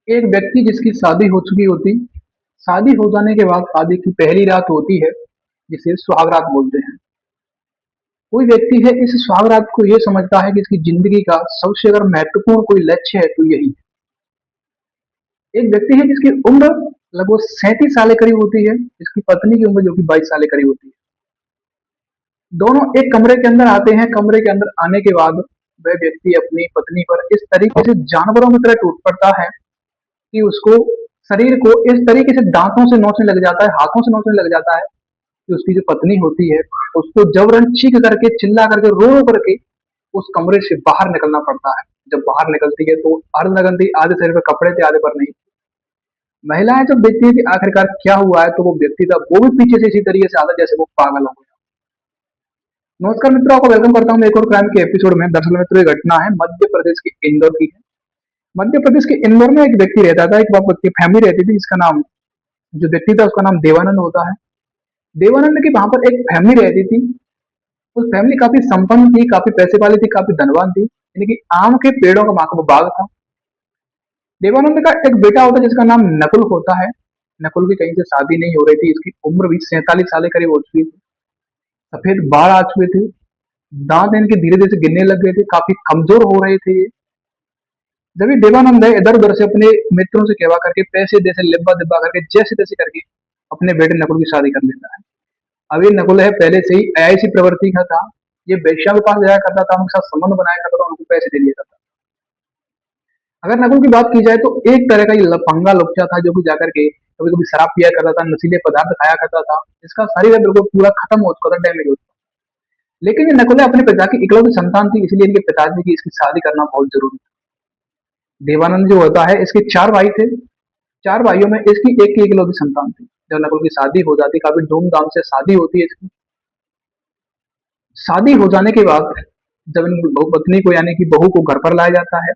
एक व्यक्ति जिसकी शादी हो चुकी होती, शादी हो जाने के बाद शादी की पहली रात होती है, जिसे सुहागरात बोलते हैं। कोई व्यक्ति है इस सुहागरात को ये समझता है कि इसकी ज़िंदगी का सबसे अगर महत्वपूर्ण कोई लक्ष्य है तो यही है। एक व्यक्ति है जिसकी उम्र लगभग 37 साल के करीब होती है, इसकी पत्नी की उम्र जो कि 22 साल के करीब होती है। दोनों एक कमरे के अंदर आते हैं, कमरे के अंदर आने के बाद वह व्यक्ति अपनी पत्नी पर इस तरीके से जानवरों की तरह टूट पड़ता है कि उसको शरीर को इस तरीके से दाँतों से नोचने लग जाता है, हाथों से नोचने लग जाता है कि उसकी जो पत्नी होती है, उसको जबरन चीख करके, चिल्ला करके, रो-रो करके उस कमरे से बाहर निकलना पड़ता है। जब बाहर निकलती है तो अर्धनग्न थी, आधे शरीर पे कपड़े थे, आधे पर नहीं। महिलाएँ जब देखती है कि आखिरकार क्या हुआ है, तो वो व्यक्ति था, वो भी पीछे से इसी तरीके से आता जैसे वो पागल हो गया। नमस्कार मित्रों, आपको वेलकम करता हूँ मैं एक और क्राइम के एपिसोड में। दरअसल मित्रों ये घटना है मध्य प्रदेश के इंदौर की है। मध्य प्रदेश के इंदौर में एक व्यक्ति रहता था, एक बाप की फैमिली रहती थी जिसका नाम जो व्यक्ति था उसका नाम देवानंद होता है। देवानंद की वहां पर एक फैमिली रहती थी। उस फैमिली काफी संपन्न थी, काफी पैसे वाली थी, काफी धनवान थी, यानी कि आम के पेड़ों का वहां का वो बाग था। देवानंद का एक बेटा होता है जिसका नाम नकुल होता है। नकुल की कहीं से शादी नहीं हो रही थी, इसकी उम्र भी 47 साल के करीब हो चुकी थी। सफेद बाल आ चुके थे, दांत इनके धीरे धीरे से गिरने लग गए थे, काफी कमजोर हो रहे थे ये। जब ये देवानंद है इधर उधर से अपने मित्रों से कहवा करके पैसे जैसे लिब्बा दिब्बा करके जैसे तैसे करके अपने बेटे नकुल की शादी कर लेता है। अब ये नकुल है पहले से ही ऐसी प्रवृत्ति का था। ये वेश्या के पास जाया करता था, उनके साथ संबंध बनाया करता था, उनको पैसे दे दिया करता था। अगर नकुल की बात की जाए तो एक तरह का ये लफंगा लुच्चा था जो कि जाकर के कभी कभी शराब पिया करता था, नशीले पदार्थ खाया करता था। इसका शरीर बिल्कुल पूरा खत्म हो चुका था, डैमेज हो चुका। लेकिन ये नकुल अपने पिता की इकलौती संतान थी, इसलिए इनके पिताजी की इसकी शादी करना बहुत जरूरी था। देवानंद जो होता है इसके चार भाई थे। चार भाइयों में इसकी एक की इकलौती संतान थी। जब नकुल की शादी हो जाती, काफी धूमधाम से शादी होती है इसकी। शादी हो जाने के बाद जब इन बहू पत्नी को यानी कि बहू को घर पर लाया जाता है,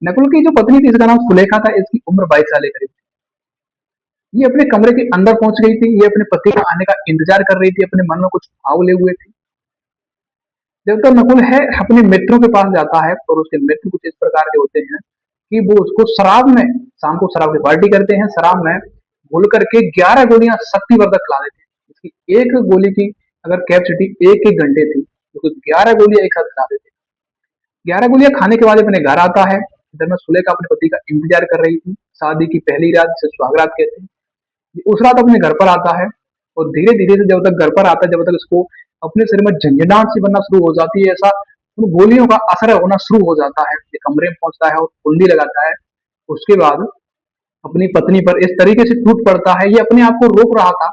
नकुल की जो पत्नी थी इसका नाम सुलेखा था, इसकी उम्र 22 साल के करीब थी। ये अपने कमरे के अंदर पहुंच गई थी, ये अपने पति के आने का इंतजार कर रही थी, अपने मन में कुछ भाव ले हुए थी। जब तक नकुल है अपने मित्रों के पास जाता है और उसके मित्र कुछ इस प्रकार के होते हैं कि वो उसको शराब में, शाम को शराब की पार्टी करते हैं, शराब में घोल करके 11 गोलियां शक्तिवर्धक खिला देते हैं। इसकी एक गोली की अगर कैपेसिटी एक एक घंटे थी, तो 11 गोलियां एक साथ खिला देते हैं। 11 गोलियां खाने के बाद अपने घर आता है। इधर में सुलेखा अपने पति का इंतजार कर रही थी, शादी की पहली रात जिसे सुहागरात कहते हैं। उस रात अपने घर पर आता है और धीरे धीरे से जब तक घर पर आता है, जब तक इसको अपने शरीर में झंझनाहट सी बनना शुरू हो जाती है, ऐसा उन गोलियों का असर होना शुरू हो जाता है। ये कमरे में पहुंचता है और कुंडी लगाता है। उसके बाद अपनी पत्नी पर इस तरीके से टूट पड़ता है। ये अपने आप को रोक रहा था,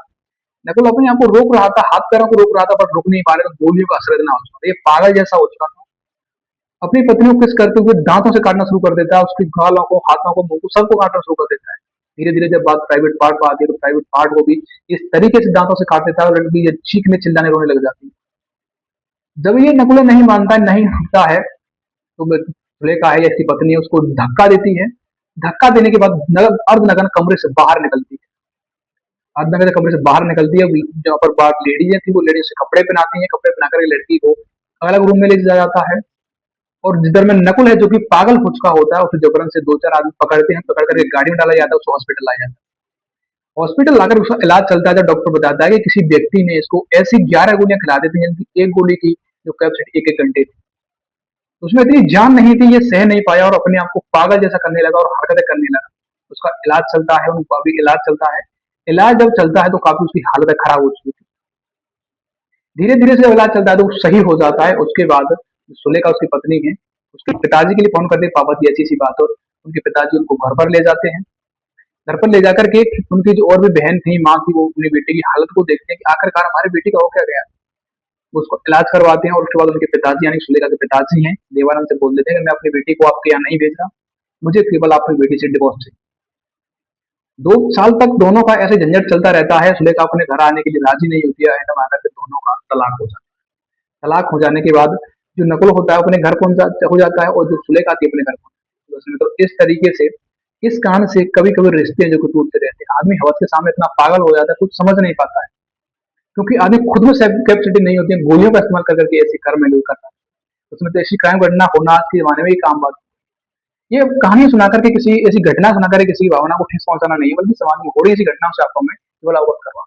नकुल अपने आप को रोक रहा था, हाथ पैरों को रोक रहा था, पर रुक नहीं पा रहा था। गोलियों का असर इतना हो चुका था, ये पागल जैसा हो चुका था। अपनी पत्नी को किस करते हुए दांतों से काटना शुरू कर देता है, उसकी गालों को, हाथों को, मुंह को, सबको काटना शुरू कर देता है। धीरे धीरे जब बात प्राइवेट पार्ट पर आती है तो प्राइवेट पार्ट को भी इस तरीके से दांतों से काट देता है और लड़की ये चीखने चिल्लाने रोने लग जाती है। जब ये नकुल नहीं मानता है, नहीं हटता है, तो सुलेखा है, इसकी पत्नी है, उसको धक्का देती है। धक्का देने के बाद अर्धनग्न कमरे से बाहर निकलती है। अर्धनग्न कमरे से बाहर निकलती है। जहाँ पर बात लेडीज थी, वो लेडीज से कपड़े पहनाती है, कपड़े पहना कर लड़की को अलग रूम में ले जाया जाता है। और जिधर में नकुल है जो कि पागल हो चुका होता है, उसे जबरन से दो चार आदमी पकड़ते हैं, पकड़ करके गाड़ी में डाला जाता है, उसको हॉस्पिटल लाया जाता है। हॉस्पिटल लाकर उसका इलाज चलता है तो डॉक्टर बताता है कि किसी व्यक्ति ने इसको ऐसी 11 गोलियां खिला दी थी जिनकी एक गोली की जो कैपेसिटी एक एक घंटे थी। उसमें इतनी जान नहीं थी, ये सह नहीं पाया और अपने आप को पागल जैसा करने लगा और हरकतें करने लगा। उसका इलाज चलता है, उनका भी इलाज चलता है। इलाज जब चलता है तो काफी उसकी हालत खराब हो चुकी थी। धीरे धीरे से जब इलाज चलता है तो वो सही हो जाता है। उसके बाद सुलेखा उसकी पत्नी है, उसके पिताजी के लिए फोन करते हैं, पापा जी ऐसी सी बात। और उनके पिताजी उनको घर पर ले जाते हैं। घर पर ले जाकर के उनकी जो और भी बहन थी, माँ थी, वो अपनी बेटी की हालत को देखते हैं कि आखिरकार हमारी बेटी का हो क्या गया। वो उसको इलाज करवाते हैं और उसके बाद उनके पिताजी यानी सुलेखा के पिताजी हैं, देवानंद से बोल देते हैं कि मैं अपनी बेटी को आपके यहाँ नहीं भेज रहा, मुझे केवल अपनी बेटी से डिवोर्स चाहिए। 2 साल तक दोनों का ऐसे झंझट चलता रहता है। सुलेखा अपने घर आने के लिए राजी नहीं होती है, एकदम आकर के दोनों का तलाक हो जाता है। तलाक हो जाने के बाद जो नकुल होता है अपने घर हो जाता है और जो सुलेखा आती है अपने घर पहुंच। तो इस तरीके से इस कारण से कभी कभी रिश्ते हैं जो कि टूटते रहते हैं। आदमी हवस के सामने इतना पागल हो जाता है, कुछ समझ नहीं पाता है, क्योंकि आदमी खुद में सेल्फ कैपेसिटी नहीं होती है, गोलियों का इस्तेमाल कर करके ऐसे कर्म में करता है। उसमें तो ऐसी क्राइम घटना होना आज के जमाने में ही काम बात है। ये कहानी सुना करके किसी ऐसी घटना सुना करके किसी की भावना को ठेस पहुंचाना नहीं है, बल्कि समाज में हो रही ऐसी घटनाओं से आपको हमें केवल अवगत करवाना